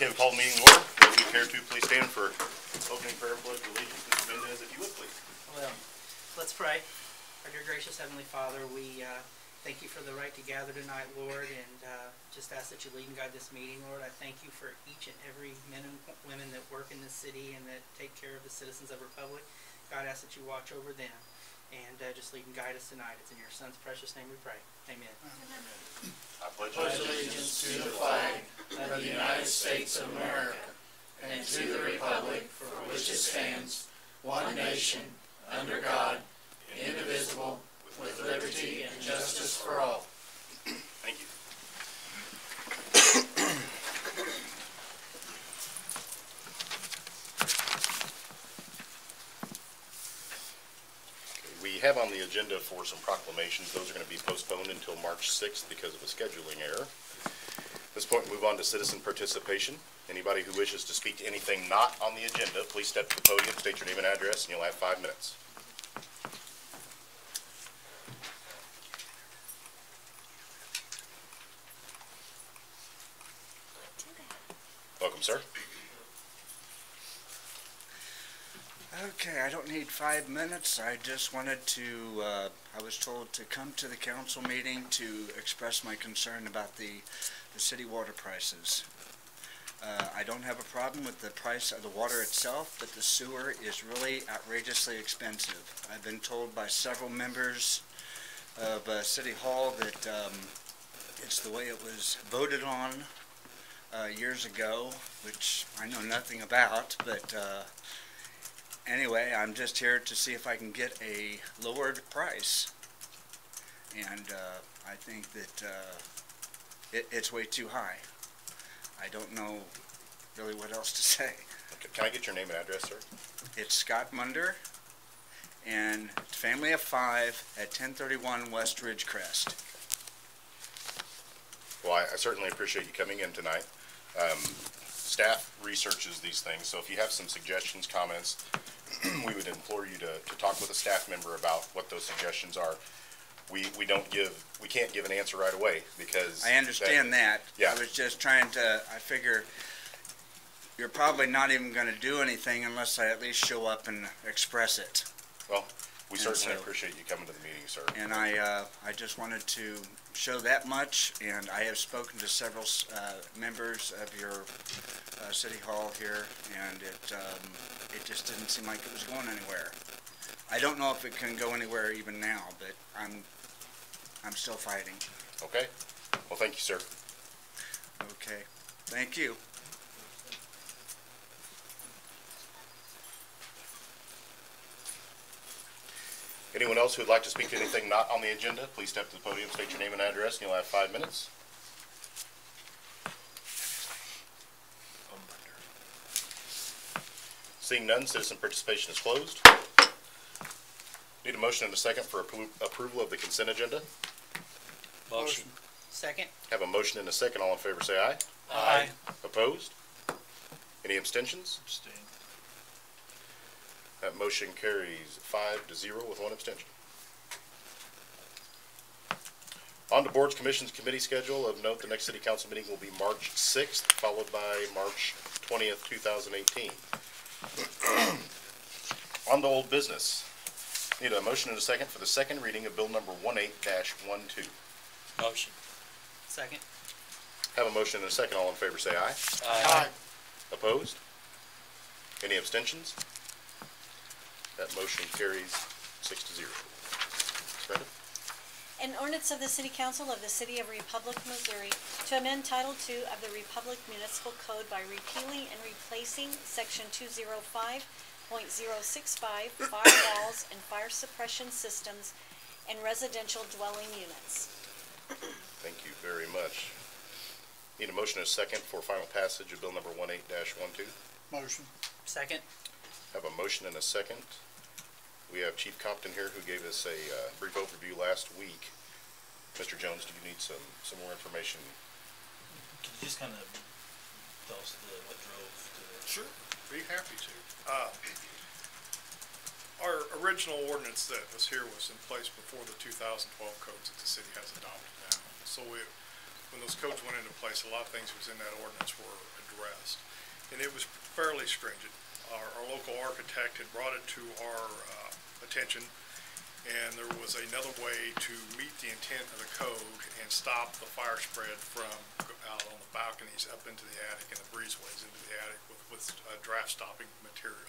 Okay, we call the meeting to order. Those who care to, please stand for opening prayer, pledge of allegiance. Mr. Mendez, if you would, please. Well, let's pray. Our dear gracious Heavenly Father, we thank you for the right to gather tonight, Lord, and just ask that you lead and guide this meeting, Lord. I thank you for each and every men and women that work in this city and that take care of the citizens of our republic. God, I ask that you watch over them and just lead and guide us tonight. It's in your Son's precious name we pray. Amen. Amen. I pledge allegiance to the flag of the United States of America and to the republic for which it stands, one nation, under God, indivisible, with liberty and justice for all. Thank you. We have on the agenda for some proclamations. Those are going to be postponed until March 6th because of a scheduling error. At this point, we move on to citizen participation. Anybody who wishes to speak to anything not on the agenda, please step to the podium, state your name and address, and you'll have 5 minutes. Welcome, sir. Okay, I don't need 5 minutes. I just wanted to, I was told to come to the council meeting to express my concern about the city water prices. I don't have a problem with the price of the water itself, but the sewer is really outrageously expensive. I've been told by several members of City Hall that it's the way it was voted on years ago, which I know nothing about, but anyway, I'm just here to see if I can get a lowered price, and I think that it's way too high. I don't know really what else to say. Okay. Can I get your name and address, sir? It's Scott Munder, and it's family of 5 at 1031 West Ridgecrest. Well, I certainly appreciate you coming in tonight. Staff researches these things, so if you have some suggestions, comments, we would implore you to talk with a staff member about what those suggestions are. We can't give an answer right away because I understand that. Yeah. I was just trying to, I figure you're probably not even going to do anything unless I at least show up and express it. Well, we certainly appreciate you coming to the meeting, sir. And I just wanted to show that much, and I have spoken to several members of your City Hall here, and it just didn't seem like it was going anywhere. I don't know if it can go anywhere even now, but I'm still fighting. Okay. Well, thank you, sir. Okay. Thank you. Anyone else who would like to speak to anything not on the agenda, please step to the podium, state your name and address, and you'll have 5 minutes. Seeing none, citizen participation is closed. Need a motion and a second for approval of the consent agenda. Motion. Second. Have a motion and a second. All in favor say aye. Aye. Opposed? Any abstentions? Abstain. That motion carries 5-0 with 1 abstention. On to boards, commissions, committee schedule. Of note, the next city council meeting will be March 6th, followed by March 20th, 2018. On to old business. Need a motion and a second for the second reading of bill number 18-12. Motion. Second. Have a motion and a second. All in favor say aye. Aye. Opposed? Any abstentions? That motion carries 6-0. Brenda? An ordinance of the City Council of the City of Republic, Missouri to amend Title II of the Republic Municipal Code by repealing and replacing Section 205.065 fire walls and fire suppression systems in residential dwelling units. Thank you very much. Need a motion and a second for final passage of bill number 18-12. Motion. Second. Have a motion and a second. We have Chief Compton here who gave us a brief overview last week. Mr. Jones, do you need some more information? Can you just kind of tell us what drove to this? Sure, be happy to. Our original ordinance that was here was in place before the 2012 codes that the city has adopted now. So when those codes went into place, a lot of things that was in that ordinance were addressed. And it was fairly stringent. Our local architect had brought it to our attention, and there was another way to meet the intent of the code and stop the fire spread from out on the balconies up into the attic and the breezeways into the attic with draft stopping material.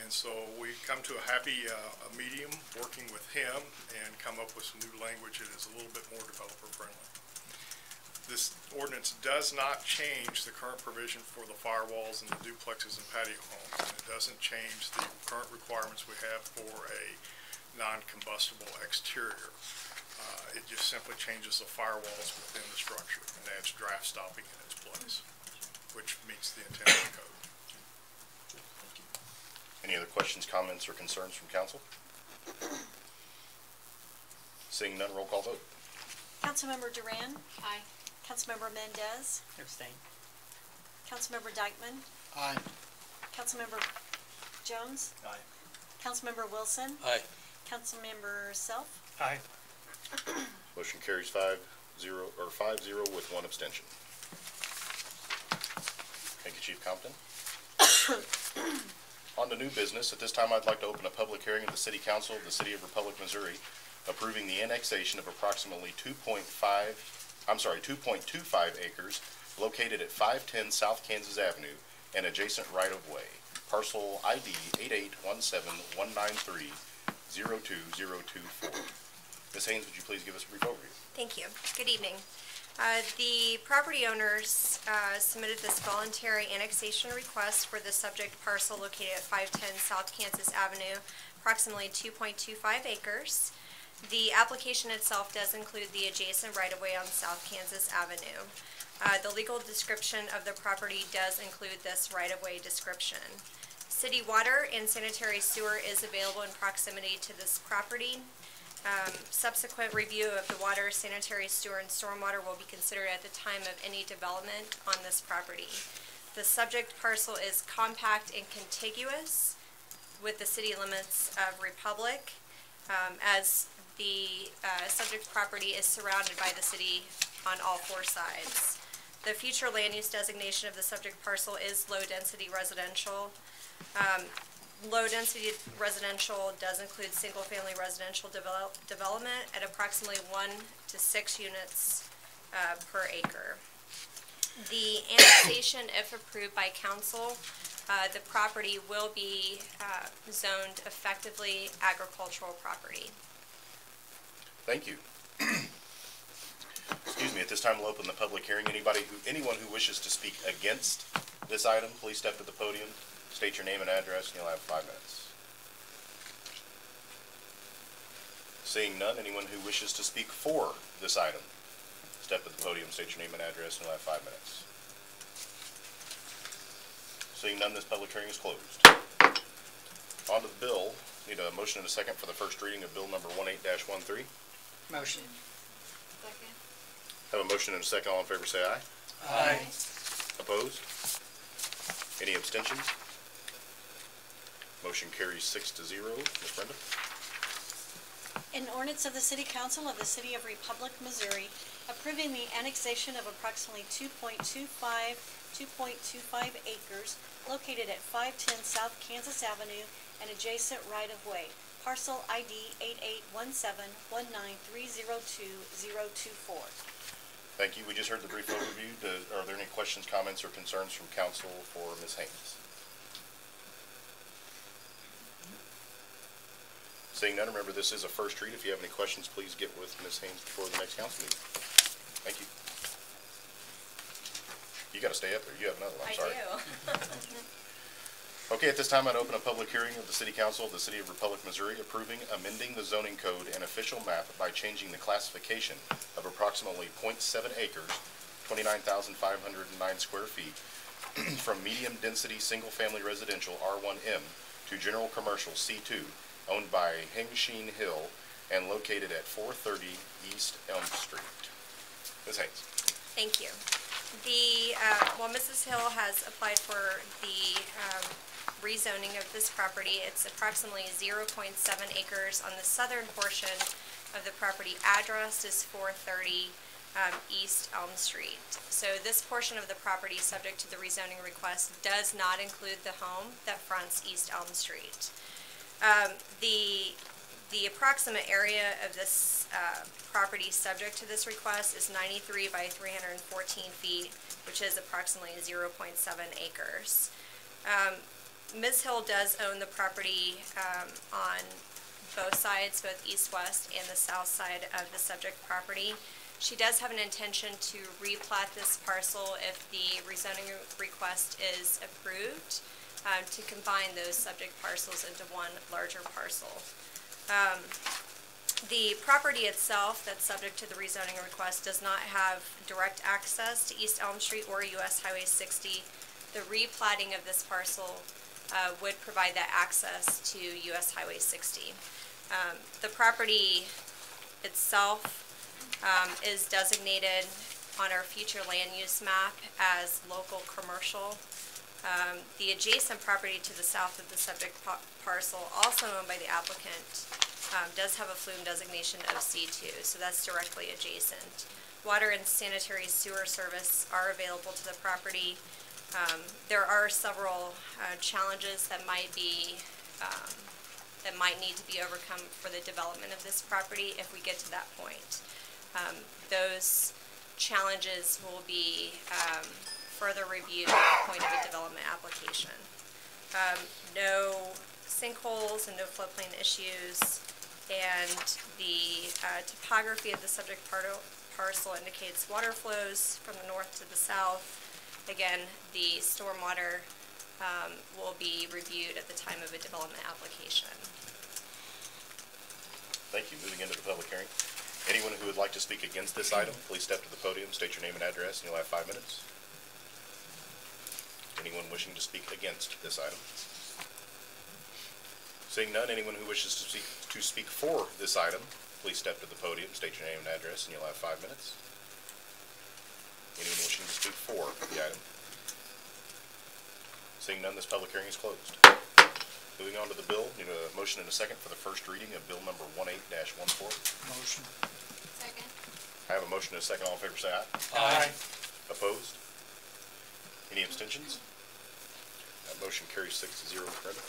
And so we come to a happy medium working with him and come up with some new language that is a little bit more developer friendly. This ordinance does not change the current provision for the firewalls and the duplexes and patio homes, and it doesn't change the current requirements we have for a non-combustible exterior. It just simply changes the firewalls within the structure and adds draft stopping in its place, which meets the intent of the code. Any other questions, comments, or concerns from council? Seeing none, roll call vote. Councilmember Duran. Aye. Councilmember Mendez. Abstain. Councilmember Dykeman. Aye. Councilmember Jones. Aye. Councilmember Wilson. Aye. Councilmember Self. Aye. Motion carries 5-0 with 1 abstention. Thank you, Chief Compton. On to new business. At this time, I'd like to open a public hearing of the City Council of the City of Republic, Missouri, approving the annexation of approximately 2.25 acres located at 510 South Kansas Avenue and adjacent right-of-way, parcel ID 881719302024. Ms. Haynes, would you please give us a brief overview? Thank you. Good evening. The property owners submitted this voluntary annexation request for the subject parcel located at 510 South Kansas Avenue, approximately 2.25 acres. The application itself does include the adjacent right-of-way on South Kansas Avenue. The legal description of the property does include this right-of-way description. City water and sanitary sewer is available in proximity to this property. Subsequent review of the water, sanitary sewer, and stormwater will be considered at the time of any development on this property. The subject parcel is compact and contiguous with the city limits of Republic, as the subject property is surrounded by the city on all 4 sides. The future land use designation of the subject parcel is low-density residential. Low-density residential does include single-family residential development at approximately 1 to 6 units per acre. The annexation, if approved by council, the property will be zoned effectively agricultural property. Thank you. Excuse me, at this time we'll open the public hearing. Anyone who wishes to speak against this item, please step to the podium, state your name and address, and you'll have 5 minutes. Seeing none, anyone who wishes to speak for this item, step to the podium, state your name and address, and you'll have 5 minutes. Seeing none, this public hearing is closed. On to the bill. Need a motion and a second for the first reading of bill number 18-13. Motion. Second. Have a motion and a second. All in favor say aye. Aye. Opposed? Any abstentions? Motion carries 6-0. Ms. Brenda? An ordinance of the City Council of the City of Republic, Missouri, approving the annexation of approximately 2.25 acres located at 510 South Kansas Avenue and adjacent right-of-way, parcel ID 881719302024. Thank you. We just heard the brief overview. Are there any questions, comments, or concerns from council for Ms. Haynes? Seeing none, remember this is a first read. If you have any questions, please get with Ms. Haynes before the next council meeting. Thank you. You got to stay up there. You have another one. I'm sorry. I do. Okay, at this time, I'd open a public hearing of the City Council of the City of Republic, Missouri, approving amending the zoning code and official map by changing the classification of approximately 0.7 acres, 29,509 square feet, from medium-density single-family residential R1M to general commercial C2, owned by Heng Sheen Hill and located at 430 East Elm Street. Ms. Haynes. Thank you. Mrs. Hill has applied for the rezoning of this property. It's approximately 0.7 acres on the southern portion of the property. Address is 430 East Elm Street. So this portion of the property subject to the rezoning request does not include the home that fronts East Elm Street. The approximate area of this property subject to this request is 93 by 314 feet, which is approximately 0.7 acres. Ms. Hill does own the property on both sides, both east-west and the south side of the subject property. She does have an intention to replat this parcel if the rezoning request is approved, to combine those subject parcels into one larger parcel. The property itself that's subject to the rezoning request does not have direct access to East Elm Street or US Highway 60. The replatting of this parcel would provide that access to US Highway 60. The property itself is designated on our future land use map as local commercial. The adjacent property to the south of the subject parcel, also owned by the applicant, does have a flume designation of C2, so that's directly adjacent. Water and sanitary sewer service are available to the property. There are several challenges that might need to be overcome for the development of this property if we get to that point. Those challenges will be further reviewed at the point of a development application. No sinkholes and no floodplain issues, and the topography of the subject parcel indicates water flows from the north to the south. Again, the stormwater will be reviewed at the time of a development application. Thank you. Moving into the public hearing. Anyone who would like to speak against this item, please step to the podium, state your name and address, and you'll have 5 minutes. Anyone wishing to speak against this item? Seeing none, anyone who wishes to speak for this item, please step to the podium, state your name and address, and you'll have 5 minutes. Anyone wishing to speak for the item? Seeing none, this public hearing is closed. Moving on to the bill, need a motion and a second for the first reading of bill number 18-14. Motion. Second. I have a motion and a second. All in favor say aye. Aye. Opposed? Any abstentions? That motion carries 6-0, Ms. Brenda.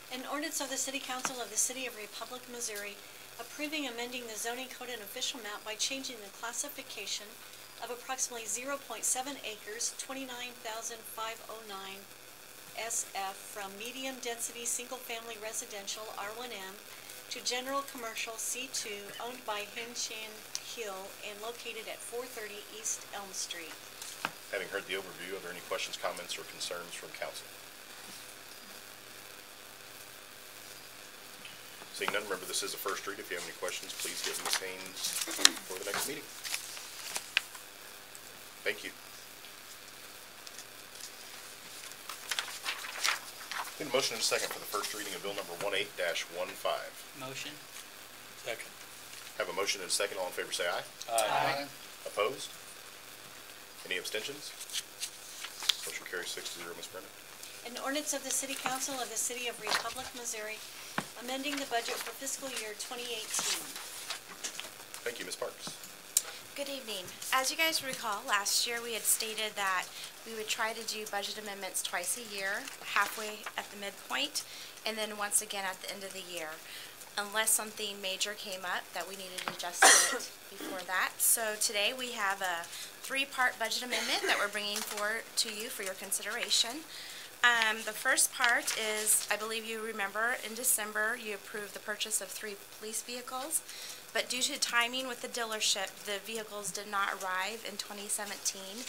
An ordinance of the City Council of the City of Republic, Missouri, approving amending the zoning code and official map by changing the classification of approximately 0.7 acres, 29,509 SF from medium-density single-family residential R1M to general commercial C2 owned by Hinshan Hill and located at 430 East Elm Street. Having heard the overview, are there any questions, comments, or concerns from council? Seeing none, remember this is a first read. If you have any questions, please get Ms. Haynes for the next meeting. Thank you. Need a motion and a second for the first reading of bill number 18-15. Motion. Second. Have a motion and a second. All in favor say aye. Aye. Opposed? Any abstentions? Motion carries 6-0, Ms. Brenda. An ordinance of the City Council of the City of Republic, Missouri, amending the budget for fiscal year 2018. Thank you, Ms. Parks. Good evening. As you guys recall, last year we had stated that we would try to do budget amendments twice a year, halfway at the midpoint, and then once again at the end of the year, unless something major came up that we needed to adjust it before that. So today we have a 3-part budget amendment that we're bringing forward to you for your consideration. The first part is, I believe you remember, in December you approved the purchase of 3 police vehicles. But due to timing with the dealership, the vehicles did not arrive in 2017.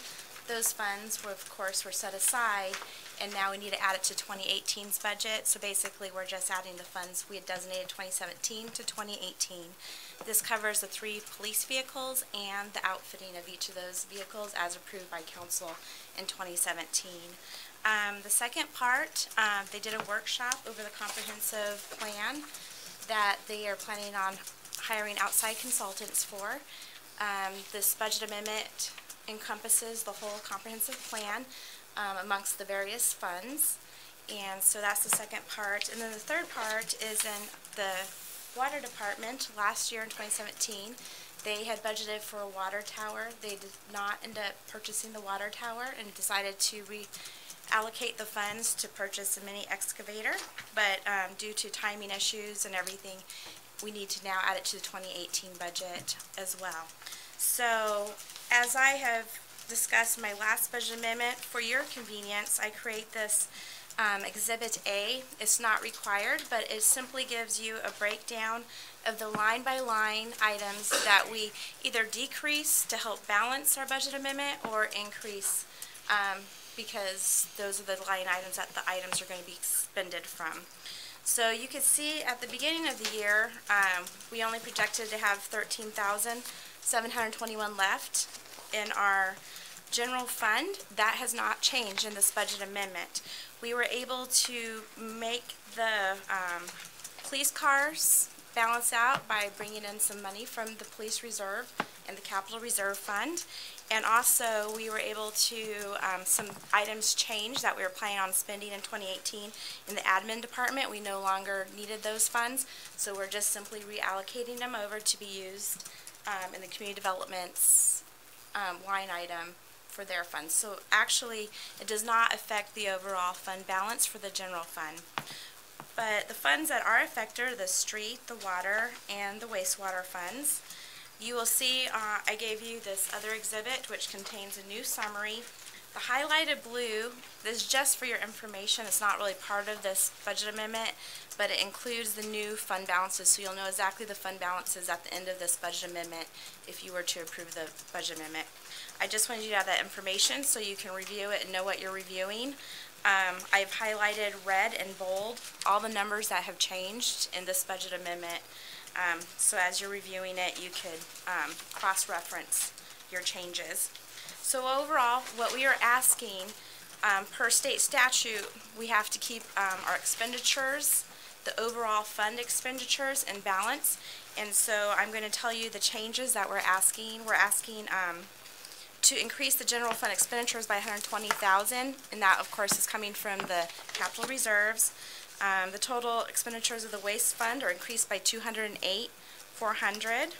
Those funds were, of course, set aside, and now we need to add it to 2018's budget. So basically, we're just adding the funds we had designated 2017 to 2018. This covers the 3 police vehicles and the outfitting of each of those vehicles as approved by council in 2017. The second part, they did a workshop over the comprehensive plan that they are planning on hiring outside consultants for. This budget amendment encompasses the whole comprehensive plan amongst the various funds. And so that's the second part. And then the third part is in the Water Department, last year in 2017, they had budgeted for a water tower. They did not end up purchasing the water tower and decided to reallocate the funds to purchase a mini excavator. But due to timing issues and everything, we need to now add it to the 2018 budget as well. So, as I have discussed in my last budget amendment, for your convenience, I create this Exhibit A. It's not required, but it simply gives you a breakdown of the line-by-line items that we either decrease to help balance our budget amendment or increase because those are the line items that the items are going to be expended from. So you can see at the beginning of the year, we only projected to have $13,721 left in our general fund. That has not changed in this budget amendment. We were able to make the police cars balance out by bringing in some money from the police reserve and the capital reserve fund. And also we were able to, some items change that we were planning on spending in 2018 in the admin department. We no longer needed those funds, so we're just simply reallocating them over to be used in the community development's line item for their funds. So actually, it does not affect the overall fund balance for the general fund. But the funds that are affected are the street, the water, and the wastewater funds. You will see I gave you this other exhibit which contains a new summary. The highlighted blue is just for your information. It's not really part of this budget amendment, but it includes the new fund balances, so you'll know exactly the fund balances at the end of this budget amendment if you were to approve the budget amendment. I just wanted you to have that information so you can review it and know what you're reviewing. I've highlighted red and bold all the numbers that have changed in this budget amendment. So as you're reviewing it, you could cross-reference your changes. So overall, what we are asking, per state statute, we have to keep our expenditures, the overall fund expenditures in balance. And so I'm going to tell you the changes that we're asking. We're asking to increase the general fund expenditures by $120,000, and that of course is coming from the capital reserves. The total expenditures of the waste fund are increased by $208,400.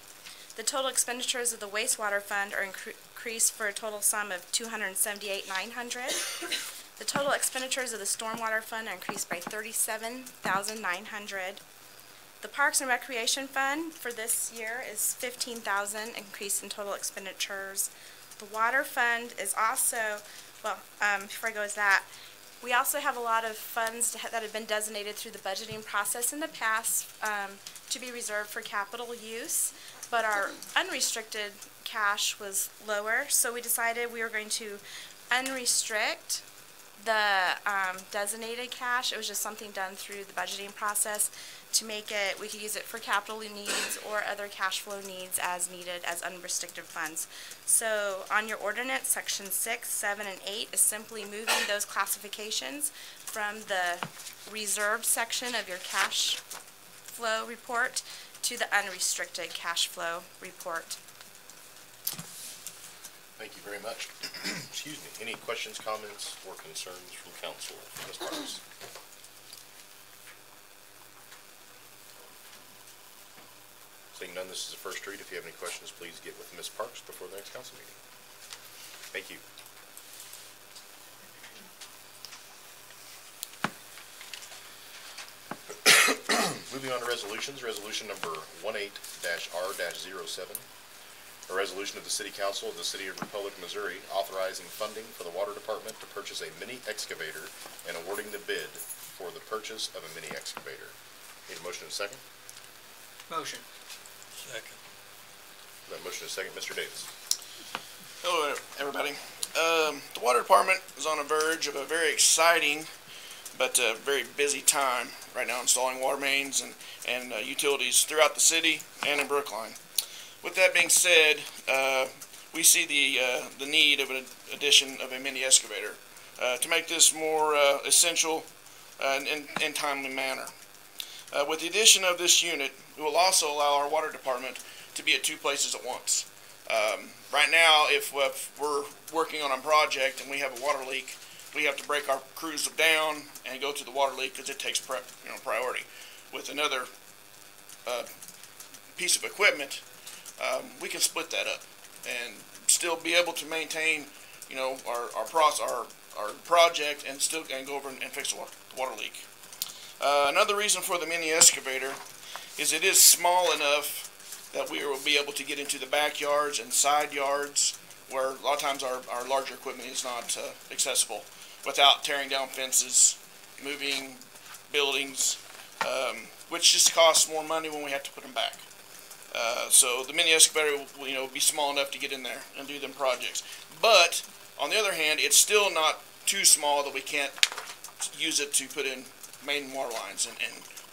The total expenditures of the wastewater fund are increased for a total sum of $278,900. The total expenditures of the stormwater fund are increased by $37,900. The Parks and Recreation Fund for this year is $15,000 increase in total expenditures. The water fund is also, well, before I go to that, we also have a lot of funds that have been designated through the budgeting process in the past to be reserved for capital use, but our unrestricted cash was lower, so we decided we were going to unrestrict the designated cash. It was just something done through the budgeting process to make it, we could use it for capital needs or other cash flow needs as needed as unrestricted funds. So on your ordinance, section 6, 7, and 8 is simply moving those classifications from the reserved section of your cash flow report to the unrestricted cash flow report. Thank you very much. Excuse me. Any questions, comments, or concerns from council? Ms. Parks? Seeing none, this is the first read. If you have any questions, please get with Ms. Parks before the next council meeting. Thank you. Moving on to resolutions. Resolution number 18-R-07. A resolution of the City Council of the City of Republic, Missouri, authorizing funding for the Water Department to purchase a mini excavator and awarding the bid for the purchase of a mini excavator. Need a motion and a second? Motion. Second. That motion is second. Mr. Davis. Hello, everybody. The Water Department is on the verge of a very exciting but very busy time right now installing water mains and utilities throughout the city and in Brookline. With that being said, we see the need of an addition of a mini excavator to make this more essential in timely manner. With the addition of this unit, it will also allow our water department to be at two places at once. Right now, if we're working on a project and we have a water leak, we have to break our crews down and go to the water leak because it takes priority. With another piece of equipment, we can split that up and still be able to maintain, you know, our project and still go over and fix the water leak. Another reason for the mini excavator is it is small enough that we will be able to get into the backyards and side yards where a lot of times our larger equipment is not accessible without tearing down fences, moving buildings, which just costs more money when we have to put them back. So the mini excavator will, you know, be small enough to get in there and do them projects. But on the other hand, it's still not too small that we can't use it to put in main water lines and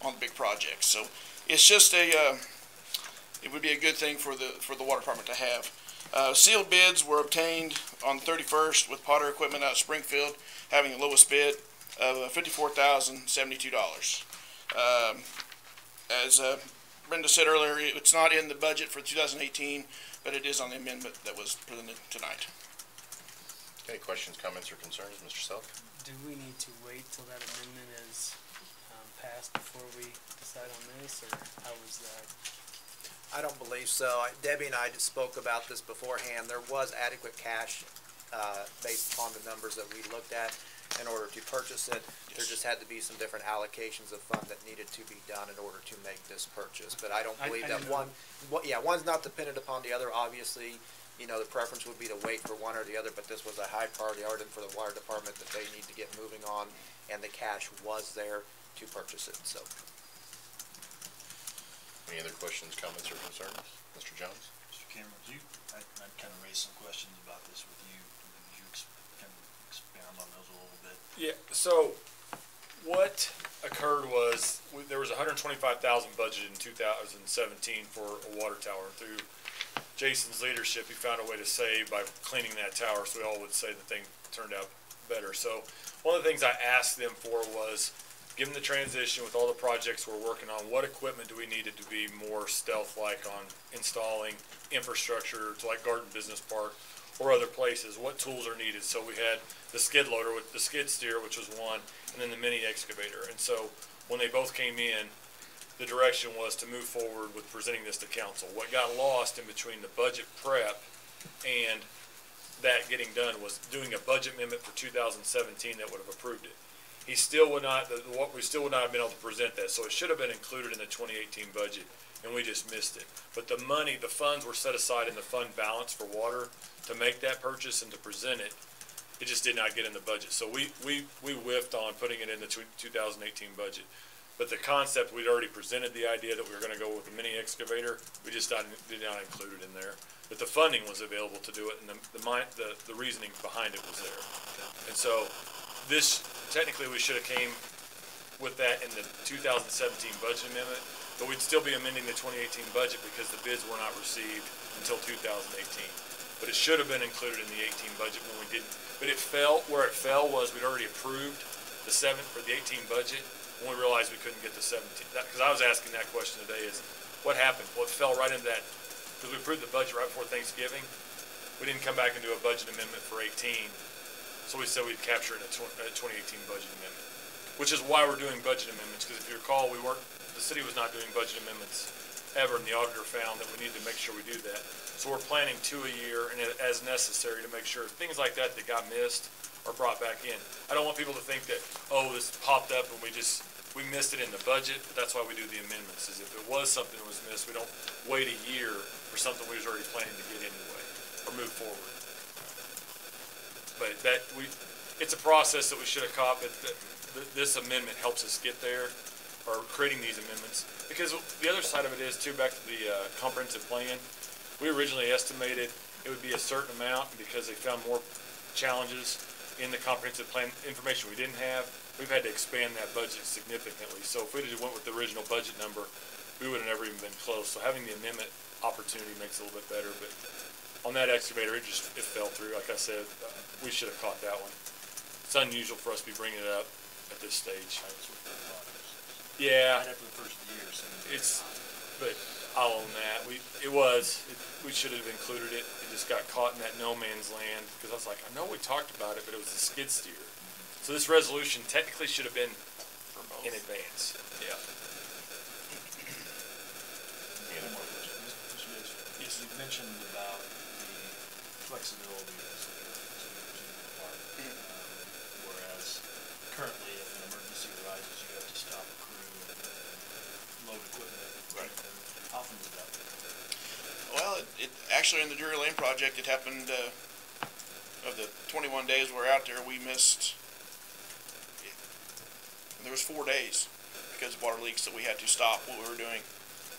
on big projects. So it's just it would be a good thing for the water department to have. Sealed bids were obtained on the 31st with Potter Equipment out of Springfield having the lowest bid of $54,072. As Brenda said earlier, it's not in the budget for 2018, but it is on the amendment that was presented tonight. Okay, questions, comments, or concerns, Mr. Selk? Do we need to wait till that amendment is passed before we decide on this, or how was that? I don't believe so. Debbie and I spoke about this beforehand. There was adequate cash based upon the numbers that we looked at in order to purchase it. There just had to be some different allocations of fund that needed to be done in order to make this purchase. But I don't believe that one's not dependent upon the other. Obviously, you know, the preference would be to wait for one or the other, but this was a high priority item for the water department that they need to get moving on, and the cash was there to purchase it. So. Any other questions, comments, or concerns? Mr. Jones? Mr. Cameron, I kind of raised some questions about this with you. Would you kind of expound on those a little bit? Yeah, so what occurred was there was $125,000 budgeted in 2017 for a water tower. Through Jason's leadership, he found a way to save by cleaning that tower, so we all would say the thing turned out better. So one of the things I asked them for was, given the transition with all the projects we're working on, what equipment do we need to be more stealth-like on installing infrastructure to like Garden Business Park or other places? What tools are needed? So we had the skid loader with the skid steer, which was one, and then the mini excavator. And so when they both came in, the direction was to move forward with presenting this to council. What got lost in between the budget prep and that getting done was doing a budget amendment for 2017 that would have approved it. We still would not have been able to present that, so it should have been included in the 2018 budget, and we just missed it. But the funds were set aside in the fund balance for water to make that purchase and to present it. It just did not get in the budget, so we whiffed on putting it in the 2018 budget. But the concept, we'd already presented the idea that we were going to go with the mini excavator. We just did not include it in there. But the funding was available to do it, and the reasoning behind it was there. And so this, technically, we should have came with that in the 2017 budget amendment, but we'd still be amending the 2018 budget because the bids were not received until 2018. But it should have been included in the 18 budget when we didn't. But it fell, where it fell was we'd already approved the 18 budget when we realized we couldn't get the 17. Because I was asking that question today is, what happened? Well, it fell right into that, because we approved the budget right before Thanksgiving. We didn't come back and do a budget amendment for 18. So we said we'd capture it in a 2018 budget amendment, which is why we're doing budget amendments, because if you recall, the city was not doing budget amendments ever, and the auditor found that we needed to make sure we do that. So we're planning 2 a year, and as necessary to make sure things like that got missed are brought back in. I don't want people to think that, oh, this popped up and we missed it in the budget, but that's why we do the amendments, is if it was something that was missed, we don't wait a year for something we was already planning to get anyway, or move forward. But it's a process that we should have caught, but this amendment helps us get there, or creating these amendments. Because the other side of it is, too, back to the comprehensive plan, we originally estimated it would be a certain amount, because they found more challenges in the comprehensive plan, information we didn't have. We've had to expand that budget significantly. So if we just went with the original budget number, we would have never even been close. So having the amendment opportunity makes it a little bit better. But on that excavator, it fell through. Like I said, we should have caught that one. It's unusual for us to be bringing it up at this stage. Yeah. Right after the first year. But I'll own that. We should have included it. It just got caught in that no man's land, because I was like, I know we talked about it, but it was a skid steer. So this resolution technically should have been in advance. Yeah. Any other more questions? Mr. Yates, yes, you mentioned about the flexibility of the city department, whereas currently if an emergency arises, you have to stop a crew and load equipment. Right. And how often does that? Well, it actually in the Drury Lane project, it happened, of the 21 days we were out there, we missed, there was 4 days because of water leaks that we had to stop what we were doing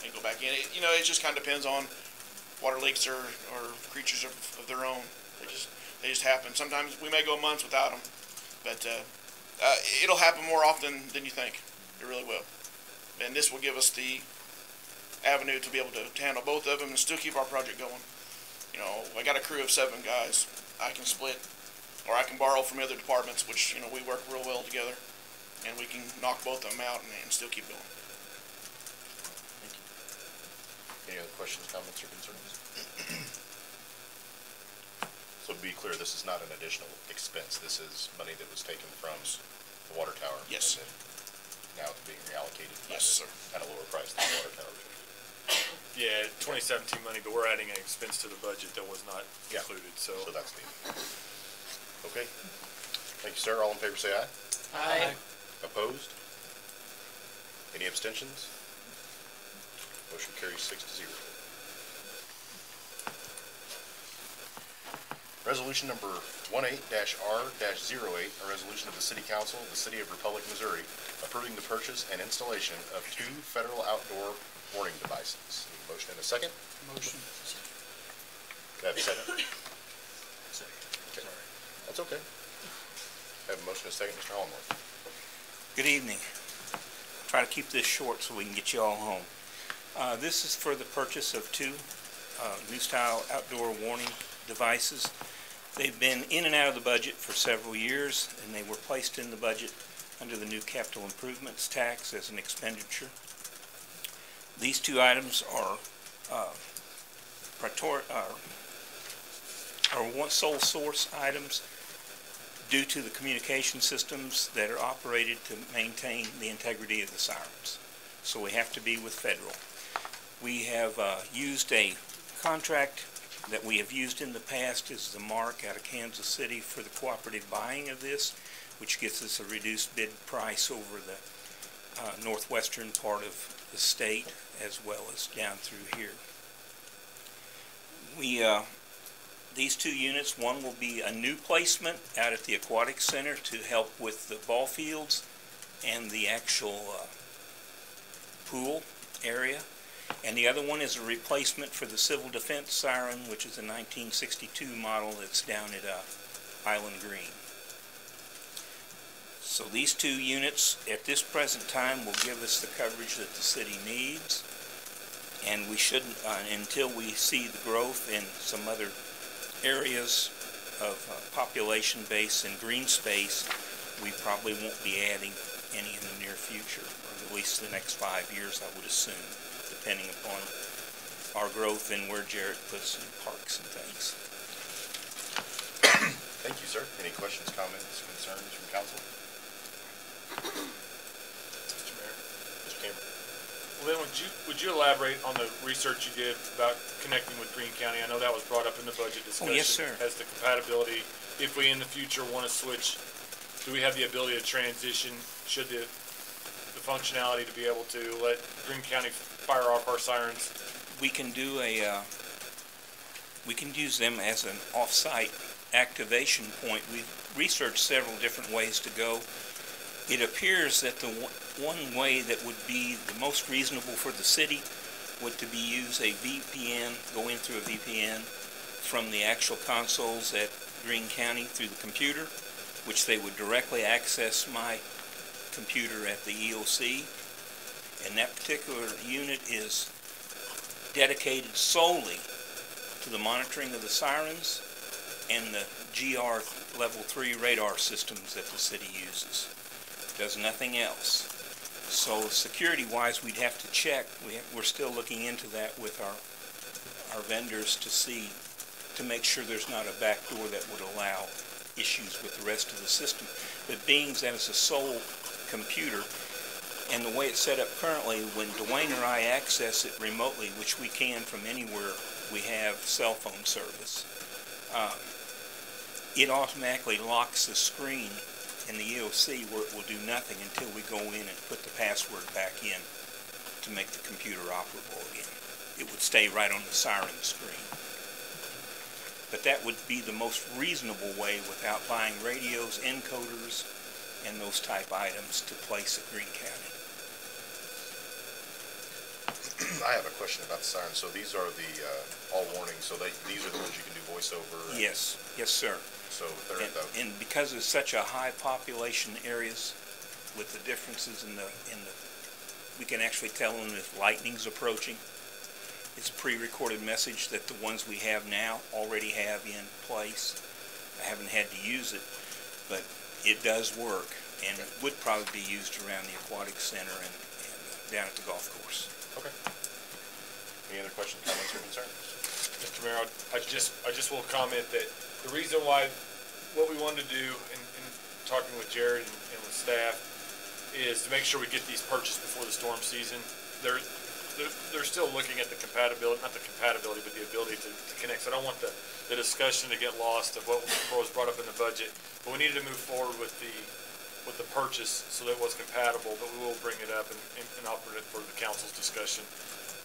and go back in. It, you know, it just kind of depends on water leaks are creatures of their own. They just happen. Sometimes we may go months without them, but it'll happen more often than you think. It really will. And this will give us the avenue to be able to handle both of them and still keep our project going. You know, I got a crew of 7 guys. I can split, or I can borrow from other departments, which, you know, we work real well together, and we can knock both of them out and still keep going. Thank you. Any other questions, comments, or concerns? So to be clear, this is not an additional expense. This is money that was taken from the water tower. Yes. And now it's being reallocated. Yes, sir. At a lower price than the water tower. Yeah, 2017 money, but we're adding an expense to the budget that was not included, so. So that's the, okay. Thank you, sir. All in favor say aye. Aye. Opposed? Any abstentions? Motion carries 6-0. Resolution number 18-R-08, a resolution of the City Council of the City of Republic, Missouri, approving the purchase and installation of 2 federal outdoor warning devices. Need a motion and a second? Motion. Do I have a second? Second. Okay. Sorry. That's okay. I have a motion and a second, Mr. Hollingworth. Good evening. Try to keep this short so we can get you all home. This is for the purchase of 2 new style outdoor warning devices. They've been in and out of the budget for several years, and they were placed in the budget under the new capital improvements tax as an expenditure. These 2 items are one sole source items due to the communication systems that are operated to maintain the integrity of the sirens. So we have to be with federal. We have used a contract that we have used in the past is the Mark out of Kansas City for the cooperative buying of this, which gets us a reduced bid price over the northwestern part of the state as well as down through here. These 2 units, one will be a new placement out at the Aquatic Center to help with the ball fields and the actual pool area. And the other one is a replacement for the Civil Defense siren, which is a 1962 model that's down at Island Green. So these 2 units at this present time will give us the coverage that the city needs, and we shouldn't, until we see the growth in some other areas of population base and green space, we probably won't be adding any in the near future, or at least the next 5 years, I would assume, depending upon our growth and where Jared puts in parks and things. Thank you, sir. Any questions, comments, concerns from council? Mr. Mayor. Mr. Cameron. Well, then, would you elaborate on the research you did about connecting with Greene County? I know that was brought up in the budget discussion. Oh, yes, sir. As the compatibility, if we in the future want to switch, do we have the ability to transition, should the functionality to be able to let Greene County fire off our sirens? We can do we can use them as an off-site activation point. We've researched several different ways to go. It appears that the one way that would be the most reasonable for the city would to be use a VPN, go in through a VPN from the actual consoles at Greene County through the computer, which they would directly access my computer at the EOC. And that particular unit is dedicated solely to the monitoring of the sirens and the GR level 3 radar systems that the city uses. Does nothing else. So security-wise, we'd have to check. We're still looking into that with our vendors to make sure there's not a back door that would allow issues with the rest of the system. But being that it's a sole computer, And the way it's set up currently, when Dwayne or I access it remotely, which we can from anywhere we have cell phone service, it automatically locks the screen in the EOC where it will do nothing until we go in and put the password back in to make the computer operable again. It would stay right on the siren screen. But that would be the most reasonable way without buying radios, encoders, and those type items to place at Greene County. I have a question about the sirens. So these are the all warnings. So these are the ones you can do voiceover. Yes, yes, sir. So they're and because it's such a high population areas, with the differences in the, we can actually tell them if lightning's approaching. It's a pre-recorded message that the ones we have now already have in place. I haven't had to use it, but it does work, and it would probably be used around the aquatic center and down at the golf course. Okay. Any other questions, comments, or concerns? Mr. Mayor, I just will comment that the reason why, what we wanted to do in talking with Jared and with staff is to make sure we get these purchased before the storm season. They're still looking at the compatibility, not the compatibility, but the ability to connect. So I don't want the discussion to get lost of what was brought up in the budget. But we needed to move forward with the purchase so that it was compatible, but we will bring it up and offer it for the council's discussion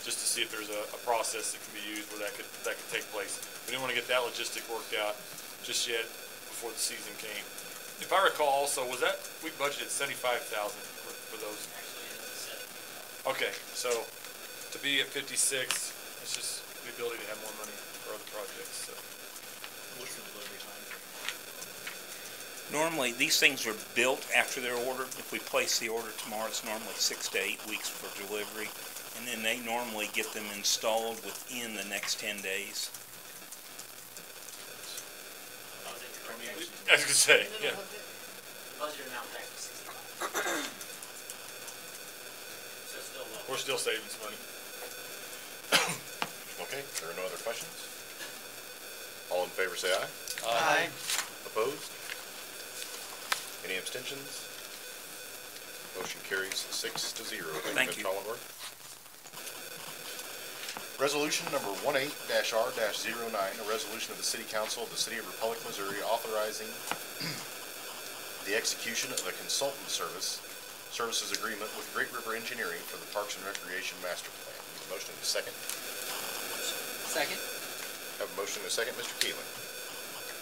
just to see if there's a process that can be used where that could take place. We didn't want to get that logistic worked out just yet before the season came. If I recall also, was that, we budgeted $75,000 for those? Okay, so to be at 56, it's just the ability to have more money for other projects. So. What's the delivery time? Normally, these things are built after they're ordered. If we place the order tomorrow, it's normally 6 to 8 weeks for delivery, and then they normally get them installed within the next 10 days. I was going to say, yeah. Budget amount back to 65. So still low. We're still saving some money. Okay, there are no other questions. All in favor say aye. Aye. Opposed? Any abstentions? Motion carries 6-0. Thank you. Mr. Hollingworth. Resolution number 18-R-09, a resolution of the City Council of the City of Republic, Missouri, authorizing the execution of a consultant services agreement with Great River Engineering for the Parks and Recreation Master Plan. Need a motion and a second. Second. Have a motion and a second. Mr. Keeling.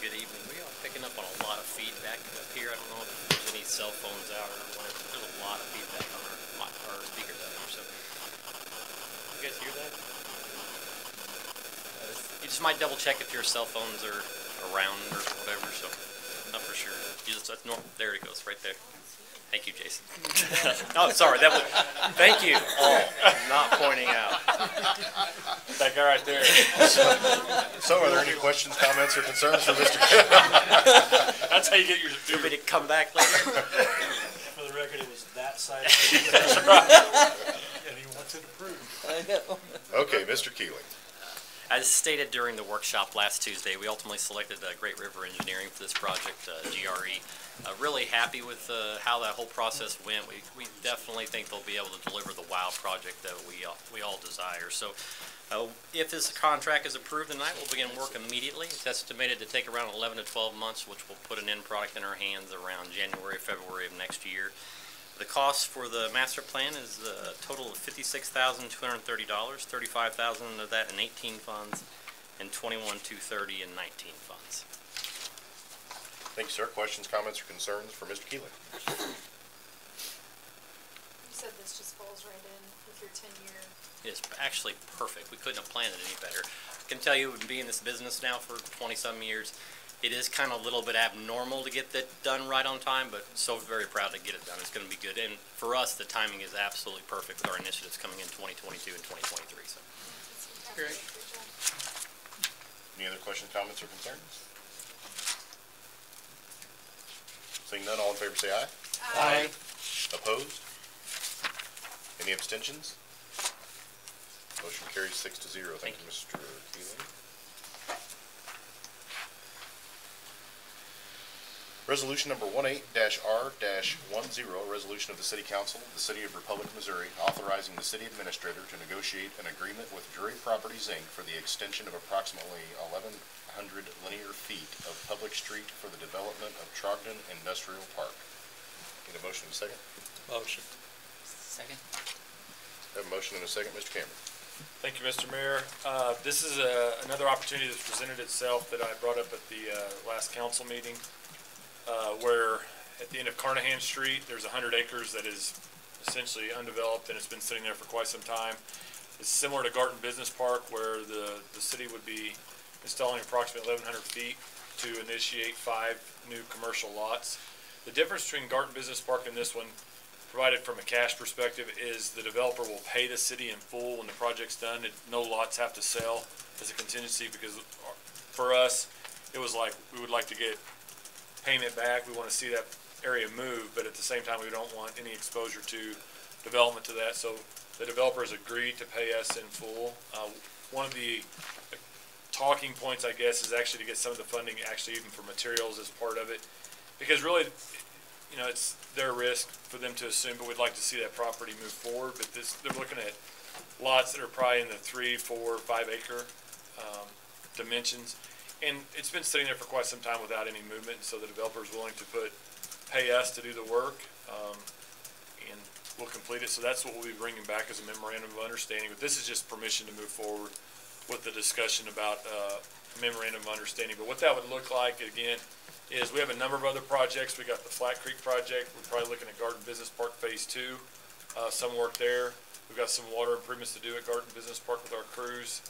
Good evening. We are picking up on a lot of feedback up here. I don't know if there's any cell phones out or whatever. There's a lot of feedback on our speakers out here. So, you guys hear that? You just might double check if your cell phones are around or whatever. So, not for sure. You just there it goes, right there. Thank you, Jason. Oh, sorry. Thank you. Oh, not pointing out. That guy right there. So are there any questions, comments, or concerns for Mr. That's how you get your... Do you want me to come back later? For the record, it was that side of the That's right. and he wants it approved. I know. Okay, Mr. Keeling. As stated during the workshop last Tuesday, we ultimately selected Great River Engineering for this project, GRE. Really happy with how that whole process went. We definitely think they'll be able to deliver the WOW project that we all desire. So if this contract is approved tonight, we'll begin work immediately. It's estimated to take around 11 to 12 months, which will put an end product in our hands around January, February of next year. The cost for the master plan is a total of $56,230, $35,000 of that in 18 funds, and $21,230 in 19 funds. Thank you, sir. Questions, comments, or concerns for Mr. Keeling? You said this just falls right in with your 10-year. It is actually perfect. We couldn't have planned it any better. I can tell you, being in this business now for 20-some years, it is kind of a little bit abnormal to get that done right on time, but so very proud to get it done. It's going to be good. And for us, the timing is absolutely perfect with our initiatives coming in 2022 and 2023. So. Great. Any other questions, comments, or concerns? Seeing none, all in favor say aye. Aye. Opposed? Any abstentions? Motion carries 6-0. Thank you, Mr. Keeling. Resolution number 18-R-10, a resolution of the City Council of the City of Republic, Missouri, authorizing the city administrator to negotiate an agreement with Drury Properties, Inc. for the extension of approximately 1,100 linear feet of public street for the development of Trogdon Industrial Park. Need a motion and a second? Motion. Second. Have a motion and a second. Mr. Cameron. Thank you, Mr. Mayor. This is another opportunity that's presented itself that I brought up at the last council meeting, where at the end of Carnahan Street, there's 100 acres that is essentially undeveloped, and it's been sitting there for quite some time. It's similar to Garten Business Park, where the city would be installing approximately 1,100 feet to initiate 5 new commercial lots. The difference between Garten Business Park and this one, provided from a cash perspective, is the developer will pay the city in full when the project's done. No lots have to sell as a contingency, because for us, it was like, we would like to get payment back. We want to see that area move, but at the same time, we don't want any exposure to development to that. So the developers agreed to pay us in full. One of the talking points, I guess, is actually to get some of the funding, actually even for materials as part of it, because really, you know, it's their risk for them to assume, but we'd like to see that property move forward. But they're looking at lots that are probably in the 3, 4, 5 acre dimensions. And it's been sitting there for quite some time without any movement, and so the developer is willing to pay us to do the work, and we'll complete it. So that's what we'll be bringing back as a memorandum of understanding. But this is just permission to move forward with the discussion about memorandum of understanding. But what that would look like, again, is we have a number of other projects. We got the Flat Creek project. We're probably looking at Garden Business Park Phase 2, some work there. We've got some water improvements to do at Garden Business Park with our crews.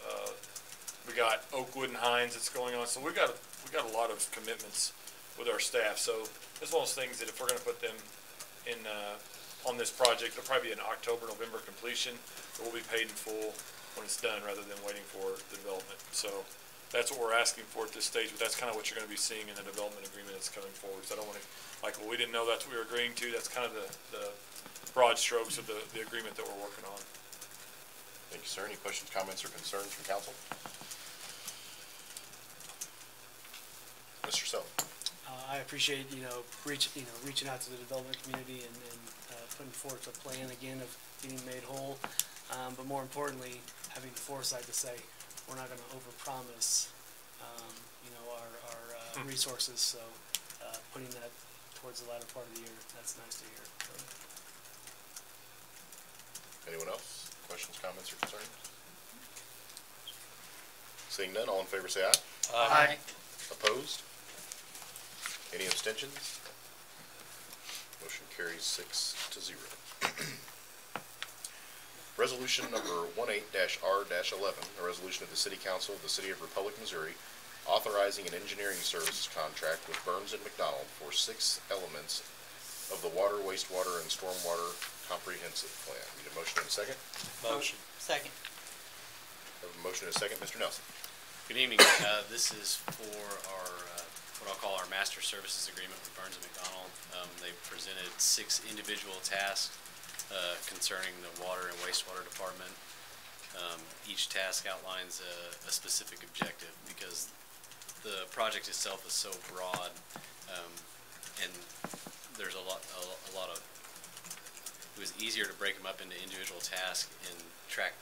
We got Oakwood and Hines that's going on. So we got a lot of commitments with our staff. So it's one of those things that if we're going to put them in on this project, it'll probably be an October, November completion, but we'll be paid in full when it's done rather than waiting for the development. So that's what we're asking for at this stage, but that's kind of what you're going to be seeing in the development agreement that's coming forward. So I don't want to, like, well, we didn't know that's what we were agreeing to. That's kind of the broad strokes of the agreement that we're working on. Thank you, sir. Any questions, comments, or concerns from council? Mr. Self. I appreciate, reaching out to the development community and putting forth a plan again of getting made whole. But more importantly, having the foresight to say, we're not going to overpromise, our resources. So putting that towards the latter part of the year, that's nice to hear. So. Anyone else? Questions, comments, or concerns? Seeing none, all in favor say aye. Aye. Opposed? Any abstentions? Motion carries 6-0. Resolution number 18-R-11, a resolution of the City Council of the City of Republic, Missouri, authorizing an engineering services contract with Burns & McDonald for 6 elements of the water, wastewater, and stormwater comprehensive plan. Need a motion and a second? Motion. Second. Have a motion and a second. Mr. Nelson. Good evening. This is for our what I'll call our master services agreement with Burns & McDonald. They presented 6 individual tasks concerning the water and wastewater department. Each task outlines a specific objective, because the project itself is so broad, and there's a lot of. It was easier to break them up into individual tasks and track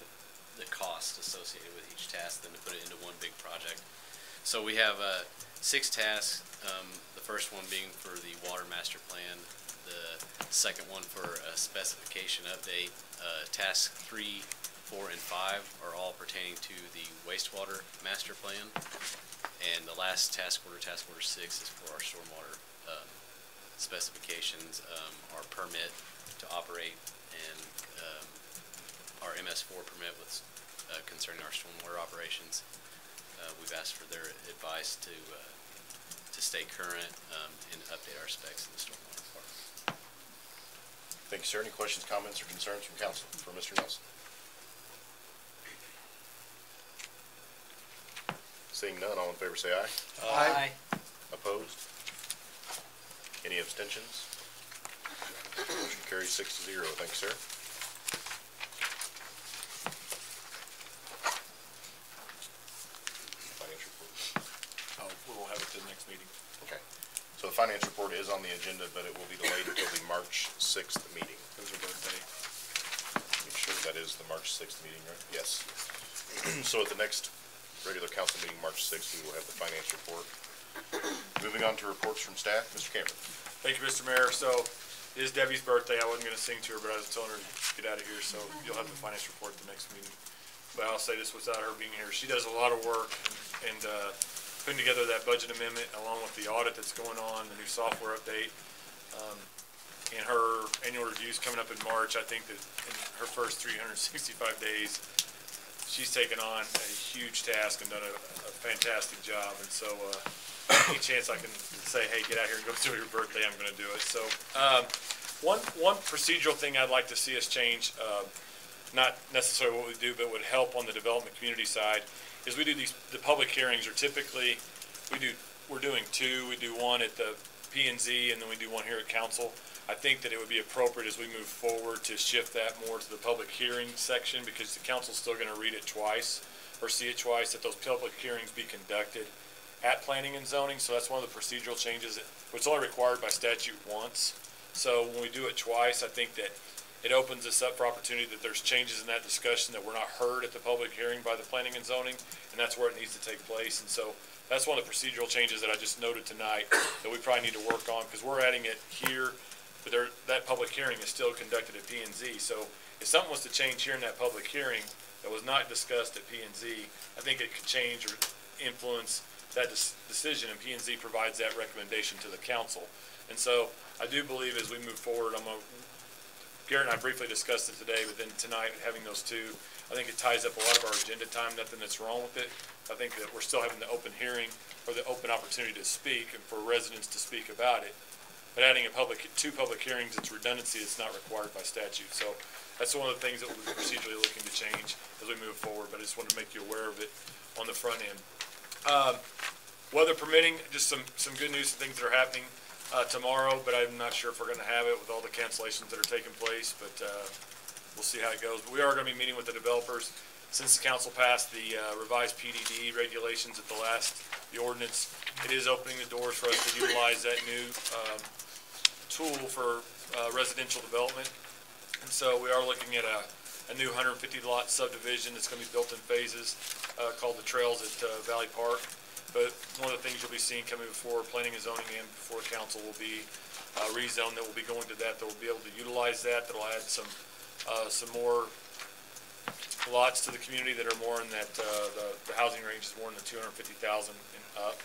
the cost associated with each task than to put it into one big project. So we have 6 tasks, the first one being for the water master plan, the second one for a specification update. Task 3, 4, and 5 are all pertaining to the wastewater master plan. And the last task order 6, is for our stormwater specifications, our permit to operate, and our MS4 permit with concerning our stormwater operations. We've asked for their advice to stay current and update our specs in the stormwater department. Thank you, sir. Any questions, comments, or concerns from council for Mr. Nelson? Seeing none, all in favor say aye. Aye. Opposed? Any abstentions? Motion carries 6-0. Thank you, sir. Financial report. We'll have it at the next meeting. Okay. So the finance report is on the agenda, but it will be delayed until the March 6th meeting. Those are birthday. Make sure that is the March 6th meeting, right? Yes. So at the next regular council meeting, March 6th, we will have the finance report. Moving on to reports from staff, Mr. Cameron. Thank you, Mr. Mayor. So it is Debbie's birthday. I wasn't going to sing to her, but I was telling her to get out of here, so you'll have the finance report at the next meeting. But I'll say this without her being here. She does a lot of work and putting together that budget amendment along with the audit that's going on, the new software update. And her annual review's coming up in March. I think that in her first 365 days, she's taken on a huge task and done a fantastic job. And so any chance I can say, hey, get out here and go do your birthday, I'm going to do it. So one procedural thing I'd like to see us change, not necessarily what we do, but would help on the development community side, is we do the public hearings are typically, we're doing two. We do one at the P&Z and then we do one here at council. I think that it would be appropriate as we move forward to shift that more to the public hearing section, because the council's still going to read it twice or see it twice, that those public hearings be conducted at planning and zoning. So that's one of the procedural changes. It's only required by statute once. So when we do it twice, I think that it opens us up for opportunity that there's changes in that discussion that were not heard at the public hearing by the planning and zoning, and that's where it needs to take place. And so that's one of the procedural changes that I just noted tonight that we probably need to work on, because we're adding it here, but that public hearing is still conducted at P&Z. So if something was to change here in that public hearing that was not discussed at P&Z, I think it could change or influence that decision, and P&Z provides that recommendation to the council. And so I do believe as we move forward, Garrett and I briefly discussed it today, but then tonight, having those two, I think it ties up a lot of our agenda time, nothing that's wrong with it. I think that we're still having the open hearing or the open opportunity to speak and for residents to speak about it. But adding two public hearings, it's redundancy, it's not required by statute. So that's one of the things that we'll be procedurally looking to change as we move forward, but I just wanted to make you aware of it on the front end. Weather permitting, just some good news and things that are happening tomorrow, but I'm not sure if we're going to have it with all the cancellations that are taking place, but we'll see how it goes. But we are going to be meeting with the developers. Since the council passed the revised PDD regulations at the ordinance, it is opening the doors for us to utilize that new tool for residential development. And so we are looking at a new 150 lot subdivision that's going to be built in phases called the Trails at Valley Park. But one of the things you'll be seeing coming before planning and zoning and before council will be a rezone that will be going to that will be able to utilize that. That'll add some more lots to the community that are more in that the housing range is more in the 250,000 and up.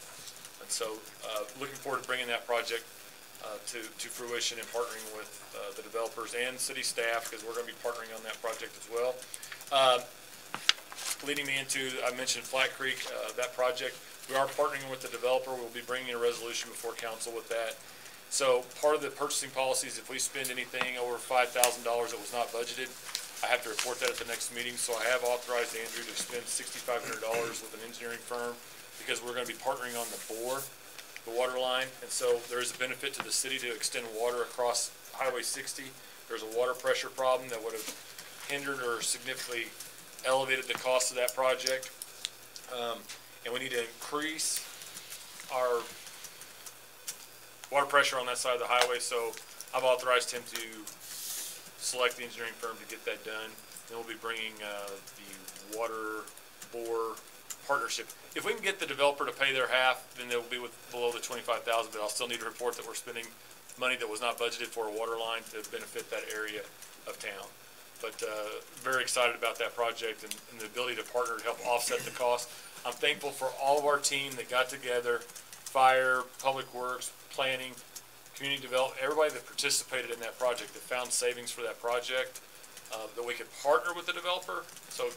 And so looking forward to bringing that project to fruition and partnering with the developers and city staff, because we're going to be partnering on that project as well. Leading me into, I mentioned Flat Creek, that project. We are partnering with the developer. We'll be bringing a resolution before council with that. So part of the purchasing policies, if we spend anything over $5,000 that was not budgeted, I have to report that at the next meeting. So I have authorized Andrew to spend $6,500 with an engineering firm, because we're going to be partnering on the bore, the water line. And so there is a benefit to the city to extend water across Highway 60. There's a water pressure problem that would have hindered or significantly elevated the cost of that project. And we need to increase our water pressure on that side of the highway. So I've authorized him to select the engineering firm to get that done. Then we'll be bringing the water bore partnership. If we can get the developer to pay their half, then they'll be below the $25,000, but I'll still need to report that we're spending money that was not budgeted for a water line to benefit that area of town. But very excited about that project and the ability to partner to help offset the cost. I'm thankful for all of our team that got together, fire, public works, planning, community development, everybody that participated in that project, that found savings for that project, that we could partner with the developer. So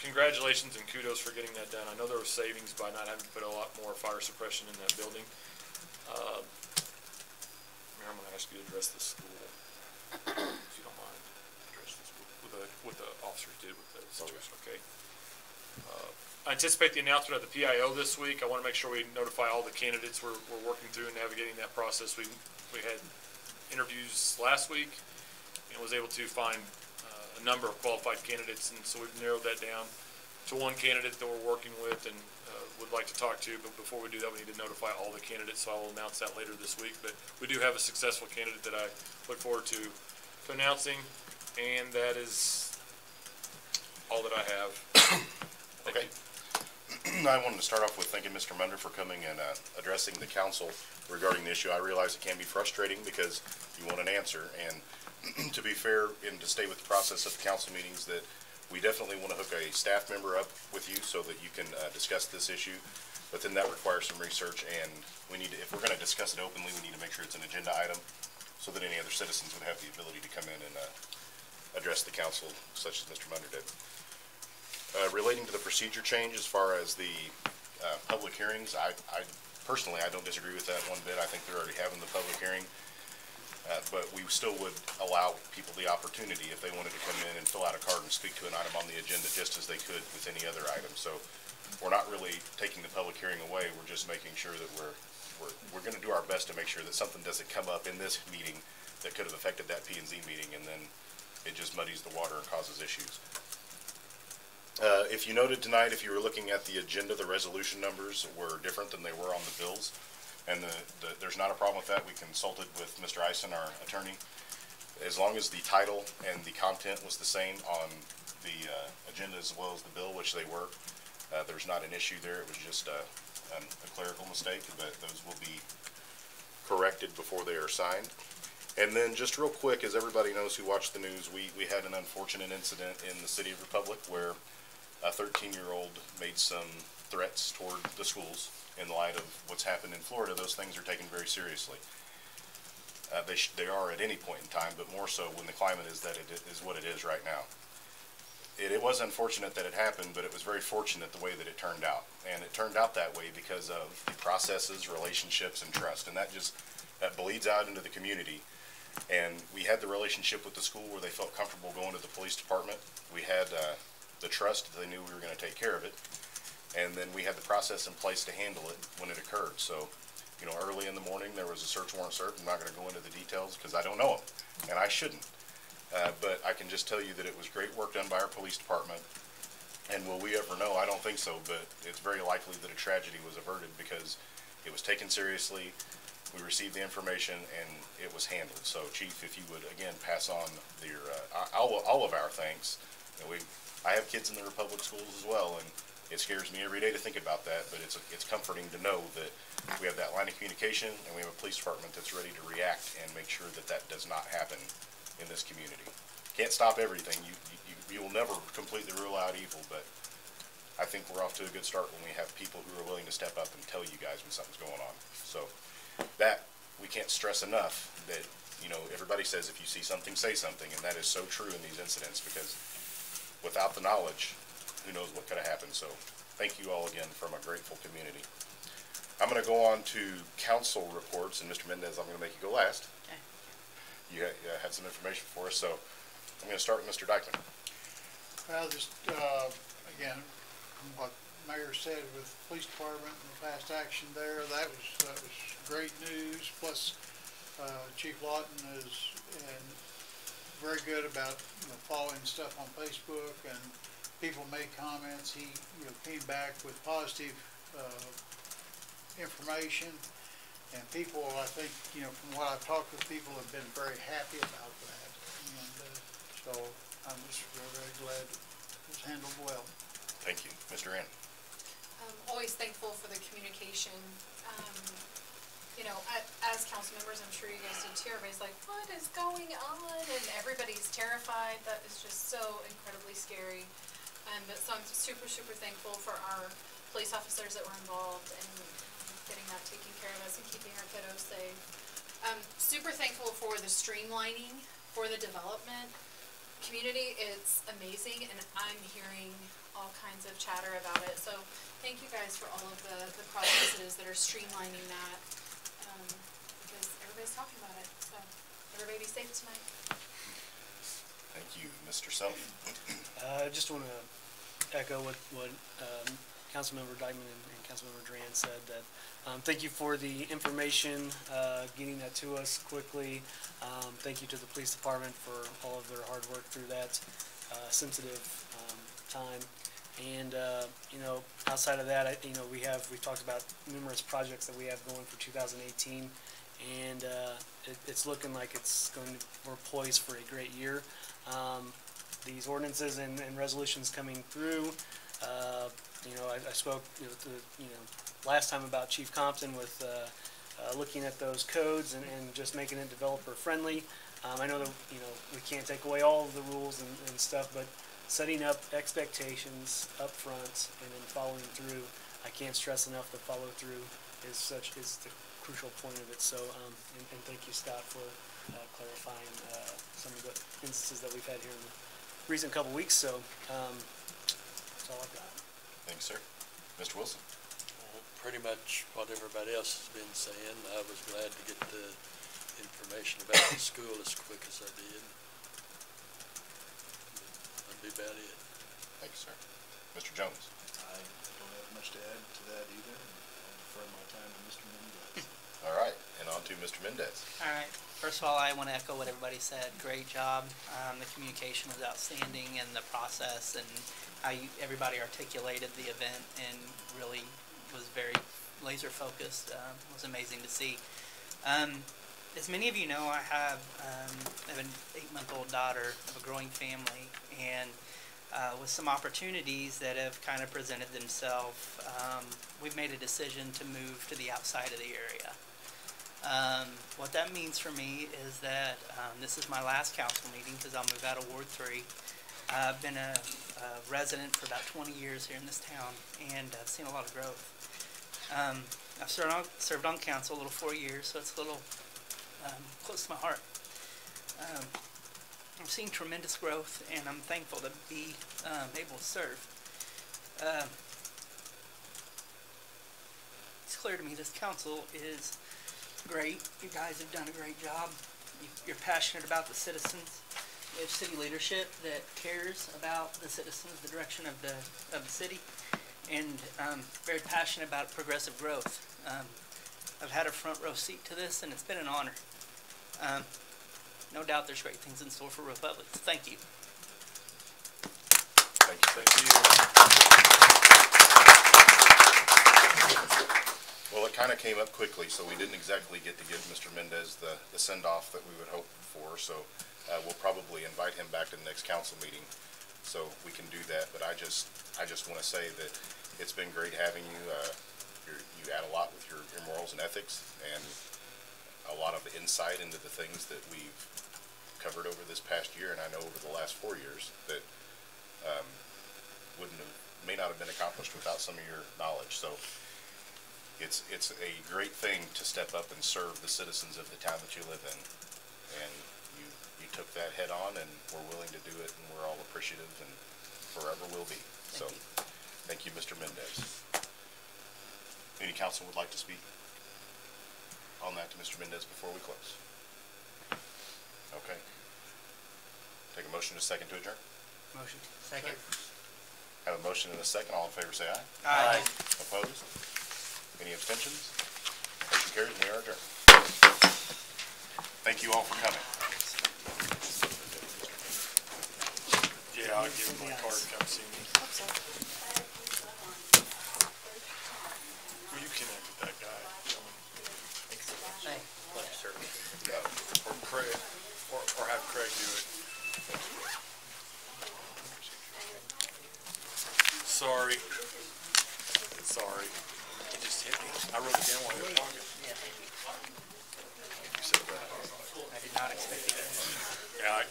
congratulations and kudos for getting that done. I know there was savings by not having to put a lot more fire suppression in that building. Mayor, I'm going to ask you to address the school, if you don't mind. Address the school with what the officers did with the situation, okay? I anticipate the announcement of the PIO this week. I want to make sure we notify all the candidates we're working through and navigating that process. We had interviews last week and was able to find a number of qualified candidates, and so we've narrowed that down to one candidate that we're working with and would like to talk to, but before we do that, we need to notify all the candidates, so I will announce that later this week. But we do have a successful candidate that I look forward to announcing, and that is all that I have. Okay. I wanted to start off with thanking Mr. Munder for coming and addressing the council regarding the issue. I realize it can be frustrating because you want an answer, and to be fair and to stay with the process of the council meetings, that we definitely want to hook a staff member up with you so that you can discuss this issue, but then that requires some research, and we need to, if we're going to discuss it openly, we need to make sure it's an agenda item so that any other citizens would have the ability to come in and address the council, such as Mr. Munder did. Relating to the procedure change as far as the public hearings, I personally, I don't disagree with that one bit. I think they're already having the public hearing. But we still would allow people the opportunity if they wanted to come in and fill out a card and speak to an item on the agenda just as they could with any other item. So we're not really taking the public hearing away. We're just making sure that we're going to do our best to make sure that something doesn't come up in this meeting that could have affected that P&Z meeting, and then it just muddies the water and causes issues. If you noted tonight, if you were looking at the agenda, the resolution numbers were different than they were on the bills. And there's not a problem with that. We consulted with Mr. Eisen, our attorney. As long as the title and the content was the same on the agenda as well as the bill, which they were, there's not an issue there. It was just a clerical mistake, but those will be corrected before they are signed. And then just real quick, as everybody knows who watched the news, we had an unfortunate incident in the City of Republic where a 13-year-old made some threats toward the schools. In light of what's happened in Florida, those things are taken very seriously. They are at any point in time, but more so when the climate is that it is what it is right now. It was unfortunate that it happened, but it was very fortunate the way that it turned out. And it turned out that way because of the processes, relationships, and trust. And that bleeds out into the community. And we had the relationship with the school where they felt comfortable going to the police department. We had the trust that they knew we were going to take care of it. And then we had the process in place to handle it when it occurred. So, you know, early in the morning, there was a search warrant served. I'm not going to go into the details because I don't know them, and I shouldn't. But I can just tell you that it was great work done by our police department. And will we ever know? I don't think so, but it's very likely that a tragedy was averted because it was taken seriously. We received the information, and it was handled. So, Chief, if you would, again, pass on your, all of our thanks. You know, I have kids in the Republic schools as well, and it scares me every day to think about that, but it's comforting to know that we have that line of communication and we have a police department that's ready to react and make sure that that does not happen in this community. Can't stop everything. You will never completely rule out evil, but I think we're off to a good start when we have people who are willing to step up and tell you guys when something's going on. So that, we can't stress enough that, you know, everybody says if you see something, say something, and that is so true in these incidents because without the knowledge, who knows what could have happened. So thank you all again from a grateful community. I'm going to go on to council reports, and Mr. Mendez, I'm going to make you go last. Okay. You had some information for us, so I'm going to start with Mr. Dykeman. Well, just, again, what Mayor said with the police department and the fast action there, that was great news. Plus, Chief Lawton is very good about, you know, following stuff on Facebook, and people made comments. He, you know, came back with positive information, and people, I think, you know, from what I've talked with people, have been very happy about that. And so I'm just very glad it was handled well. Thank you. Mr. Ann. I'm always thankful for the communication. You know, as council members, I'm sure you guys did too. Everybody's like, what is going on? And everybody's terrified. That is just so incredibly scary. But so I'm super, super thankful for our police officers that were involved and getting that taken care of us and keeping our kiddos safe. Super thankful for the streamlining, for the development community. It's amazing, and I'm hearing all kinds of chatter about it. So thank you guys for all of the processes that are streamlining that, because everybody's talking about it. So everybody be safe tonight. Thank you. Mr. Self. I just want to echo what Councilmember Dykeman and Councilmember Duran said, that thank you for the information, getting that to us quickly. Thank you to the police department for all of their hard work through that sensitive time. And, you know, outside of that, we've talked about numerous projects that we have going for 2018, and it's looking like we're poised for a great year. These ordinances and resolutions coming through, you know, I spoke, last time about Chief Compton with looking at those codes and just making it developer friendly. I know that, you know, we can't take away all of the rules and stuff, but setting up expectations up front and then following through, I can't stress enough the follow through is the crucial point of it. So, and thank you, Scott, for clarifying some of the instances that we've had here in the recent couple weeks. So, that's all I've got. Thanks, sir. Mr. Wilson? Pretty much what everybody else has been saying. I was glad to get the information about the school as quick as I did. That'd be about it. Thank you, sir. Mr. Jones? I don't have much to add to that either. I'll defer my time to Mr. Mendez. All right, and on to Mr. Mendez. All right. First of all, I want to echo what everybody said. Great job. The communication was outstanding, and the process and how everybody articulated the event and really was very laser focused. It was amazing to see. As many of you know, I have an 8-month-old daughter of a growing family, and with some opportunities that have kind of presented themselves, we've made a decision to move to the outside of the area. What that means for me is that this is my last council meeting because I'll move out of Ward 3. I've been a resident for about 20 years here in this town, and I've seen a lot of growth. I've served on council a little 4 years, so it's a little close to my heart. I'm seeing tremendous growth, and I'm thankful to be able to serve. It's clear to me this council is great. You guys have done a great job. You're passionate about the citizens. We have city leadership that cares about the citizens, the direction of the city, and very passionate about progressive growth. I've had a front row seat to this, and it's been an honor. No doubt there's great things in store for Republic. Thank you. Thank you. Thank you. Well, it kind of came up quickly, so we didn't exactly get to give Mr. Mendez the send-off that we would hope for. So we'll probably invite him back to the next council meeting so we can do that. But I just want to say that it's been great having you. You add a lot with your morals and ethics and a lot of insight into the things that we've covered over this past year, and I know over the last 4 years that may not have been accomplished without some of your knowledge. So it's a great thing to step up and serve the citizens of the town that you live in, and you took that head on, and we're willing to do it, and we're all appreciative and forever will be. So thank you, Mr. Mendez. Any council would like to speak on that to Mr. Mendez before we close? Okay. Take a motion and a second to adjourn. Motion. Second. Have a motion and a second. All in favor say aye. Aye. Opposed? Any abstentions? Motion carries, and we are adjourned. Thank you all for coming. Yeah, I'll give him my card to come see me. Will you connect with that guy? Hey. Or Craig, or have Craig do it. Sorry. Sorry. It just hit me. I wrote it down while you were talking. Yeah. You said that. I did not expect it. Yeah,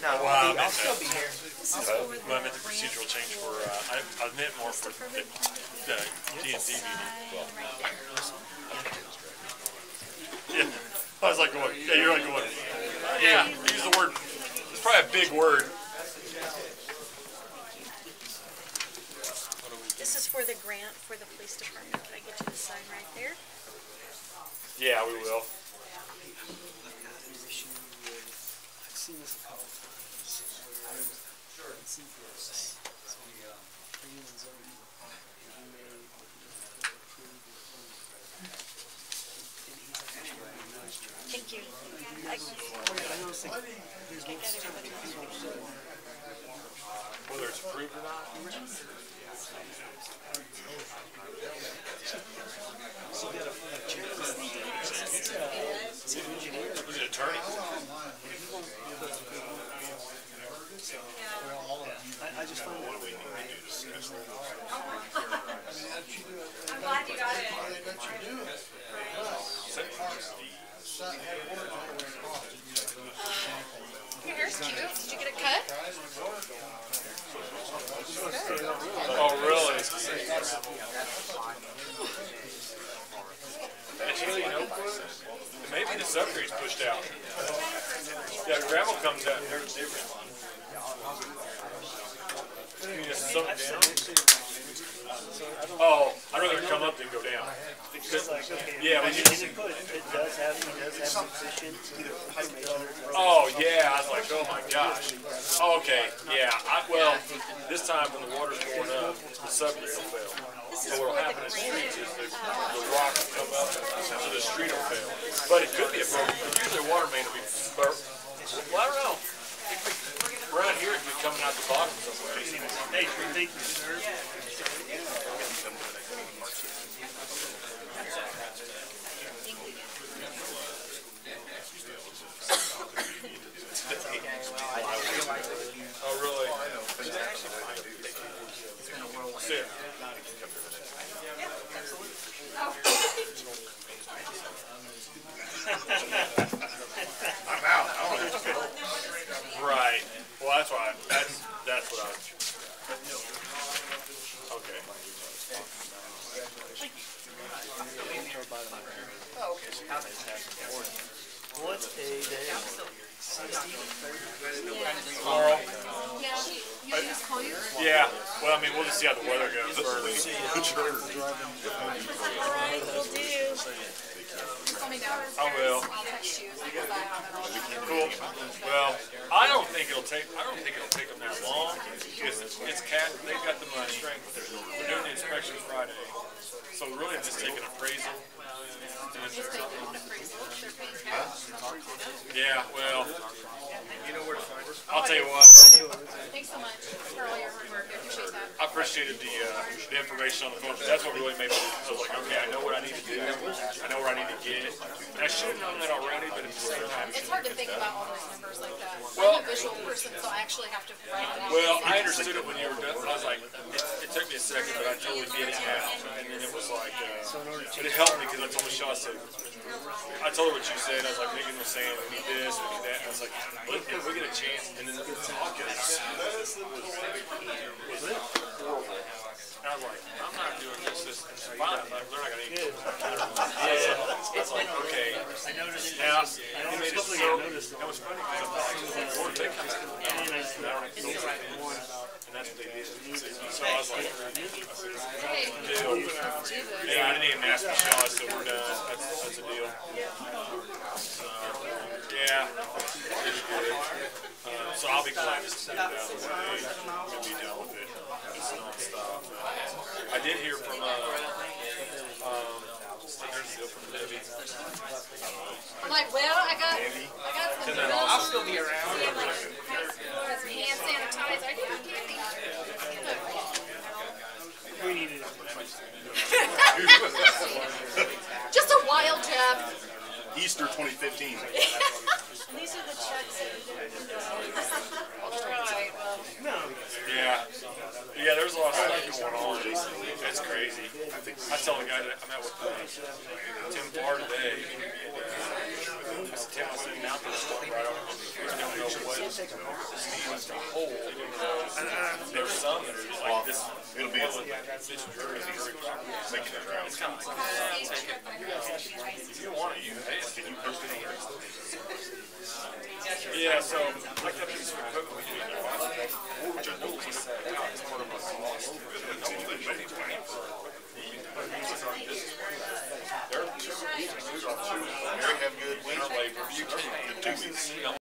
No, well, I'll still be here. I meant the procedural change for, I meant more for the D&D meeting. Yeah, I was like going, yeah, you're like going, yeah, use the word, it's probably a big word. This is for the grant for the police department. Can I get you to sign right there? Yeah, we will. I've seen this a couple times. Thank you. I got everybody. whether it's approved or not. Was it attorney? I just found What do we need to do to discuss that? I'm glad you got it. They let you do it. Your hair's cute. Did you get it cut? Oh, really? Actually, you know, maybe the subgrade's pushed out. Yeah, gravel comes out here different. You mean just sunk down? Oh, I'd rather come up than go down. Yeah, when you put it does have sufficient information. oh yeah, I was like, oh my gosh. Oh, okay, yeah. Well, this time when the water's going up, the subgrade will fail. So what'll happen in the streets is the rock will come up, so the street will fail. But it could be a broken. Usually a water main will be. Well, I don't know. Around here, it could be coming out the bottom somewhere. Hey, thank you, sir. Oh, really? Sit. I'm out. Right. Well, that's why. That's what I was. Okay. What a day. Laurel? Yeah. You just call you? Yeah. Well, I mean, we'll just see how the weather goes first. Alright, will do. Call me down. I will. I'll text you. Cool. Well, I don't think it'll take them that long because it's cat. They've got the money. We're doing the inspection Friday, so really just take an appraisal. Just take an appraisal. They're paying cash. Yeah. Well, You know where to find us? I'll tell you what. Thanks so much for all your hard work. I appreciate that. I appreciated the information on the phone. That's what really made me. I was like, okay, I know what I need to do. I know where I need to get. And I should have known that already, but at the same time, It's hard to think about all those numbers like that. Well- I'm a visual person, so I actually have to write it out. well, I understood it when you were done. I was like, it took me a second, but I totally get it now. And then it was like, but it helped me because I told Michelle, I told her what you said. I was like, Megan was saying, we need this, we need that. And I was like, look, if we get a chance, and then the talk is, and I was like, I'm not doing this is fine. Like, they're not going to eat it. Yeah. It's like, okay. I noticed it. Now, I it made it so, that was funny because I'm like, Lord, they come out. And And that's what they did. So I was like, Hey, dude. Yeah, I didn't even ask Michelle. I said, we're done. That's a deal. Yeah. It's good. So I'll be glad to see it out of the way. I'm going to be done with it. It's nonstop. I did hear from, from Debbie. I'm like, well, I got some that bills. I'll still be around. Hand sanitizer. I didn't get any. we needed it. Just a wild jab. Easter 2015. These are the checks that you didn't know. Alright, well. No. Yeah. Yeah, there's a lot of stuff going on. That's crazy. I tell the guy that I met with Tim Farr today, and I said, Tim, I said, now this stuff right on. I don't know what Steve's the whole. There's some that are just like this. It'll be This jury making it around. It's kind of like, if you don't want to use it, can you post it on your? Yeah, so like that piece of equipment we do now. It's part of my cost. They're very have good winter labor. The 2 weeks.